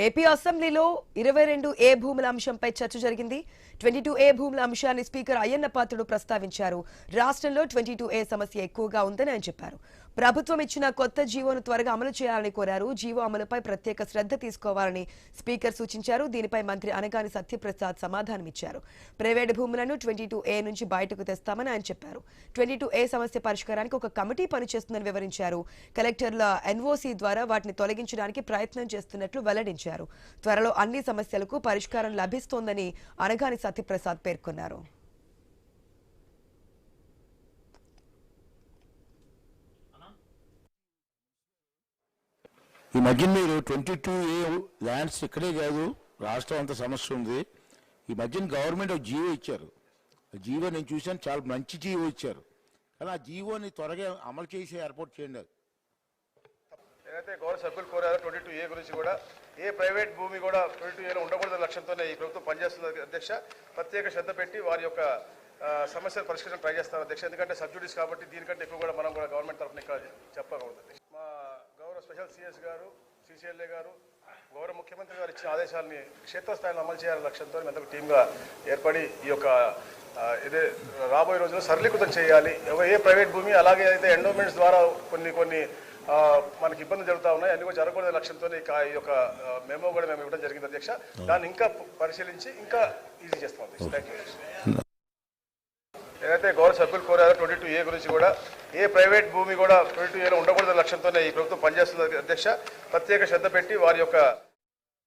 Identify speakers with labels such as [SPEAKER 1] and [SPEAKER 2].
[SPEAKER 1] AP అసెంబ్లీలో 22A భూముల అంశంపై చర్చ జరిగింది. 22A భూముల అంశాన్ని స్పీకర్ అయ్యన్న పాత్రుడు ప్రస్తావించారు. రాష్ట్రంలో 22A సమస్య ఎక్కువగా ఉందని ఆయన చెప్పారు. ప్రభుత్వం ఇచ్చిన కొత్త జీవోను త్వరగా అమలు చేయాలని కోరారు. జీవో అమలుపై ప్రత్యేక శ్రద్ధ తీసుకోవాలని స్పీకర్ సూచించారు. దీనిపై మంత్రి అనగాని సత్యప్రసాద్ సమాధానమిచ్చారు. ప్రైవేటు భూములను 22A నుంచి బయటకు తెస్తామని ఆయన చెప్పారు. 22A సమస్య పరిష్కారానికి ఒక కమిటీ పనిచేస్తుందని వివరించారు. కలెక్టర్ల ఎన్ఓసీ ద్వారా వాటిని తొలగించడానికి ప్రయత్నం చేస్తున్నట్లు వెల్లడించారు. త్వరలో అన్ని సమస్యలకు పరిష్కారం లభిస్తోందని అనగాని సత్యప్రసాద్ పేర్కొన్నారు.
[SPEAKER 2] ఈ మధ్య మీరు 22A ల్యాండ్స్ ఇక్కడే కాదు, రాష్ట్రం అంత సమస్య ఉంది. ఈ మధ్యన గవర్నమెంట్ ఒక జీవో ఇచ్చారు. జీవో నేను చూశాను, చాలా మంచి జీవో ఇచ్చారు. కానీ ఆ జీవోని త్వరగా అమలు చేసి ఏర్పాటు చేయండి.
[SPEAKER 3] ఏదైతే గౌరవ సభ్యులు కోరారో 22A గురించి కూడా ఏ ప్రైవేట్ భూమి కూడా 22Aలో ఉండకూడదనే లక్ష్యంతోనే ఈ ప్రభుత్వం పనిచేస్తుంది అధ్యక్ష. ప్రత్యేక శ్రద్ధ పెట్టి వారి యొక్క సమస్యలు పరిష్కరించడం ట్రై చేస్తారు అధ్యక్ష. ఎందుకంటే సబ్సిడీస్ కాబట్టి దీనికంటే ఎక్కువ కూడా మనం కూడా గవర్నమెంట్ తరఫున ఇక్కడ చెప్పకూడదు. మా గౌరవ స్పెషల్ సిఎస్ గారు, CCLA గారు, గౌరవ ముఖ్యమంత్రి గారు ఇచ్చిన ఆదేశాలని క్షేత్రస్థాయిలో అమలు చేయాలనే లక్ష్యంతో మేము టీమ్గా ఏర్పడి ఈ యొక్క ఇదే రాబోయే రోజుల్లో సరళీకృతం చేయాలి. ఏ ప్రైవేట్ భూమి అలాగే అయితే ఎండోమెంట్స్ ద్వారా కొన్ని మనకి ఇబ్బందులు జరుగుతూ ఉన్నాయి, అన్ని కూడా జరగకూడదు లక్ష్యంతో ఈ యొక్క మెమో కూడా మేము ఇవ్వడం జరిగింది అధ్యక్ష. దాన్ని ఇంకా పరిశీలించి ఇంకా ఈజీ చేస్తాం అధ్యక్ష. Thank you. ఏదైతే గౌరవ సభ్యులు కోరారో 22A గురించి కూడా ఏ ప్రైవేట్ భూమి కూడా 22Aలో ఉండకూడదనే లక్ష్యంతోనే ఈ ప్రభుత్వం పనిచేస్తుంది అధ్యక్ష. ప్రత్యేక శ్రద్ధ పెట్టి వారి యొక్క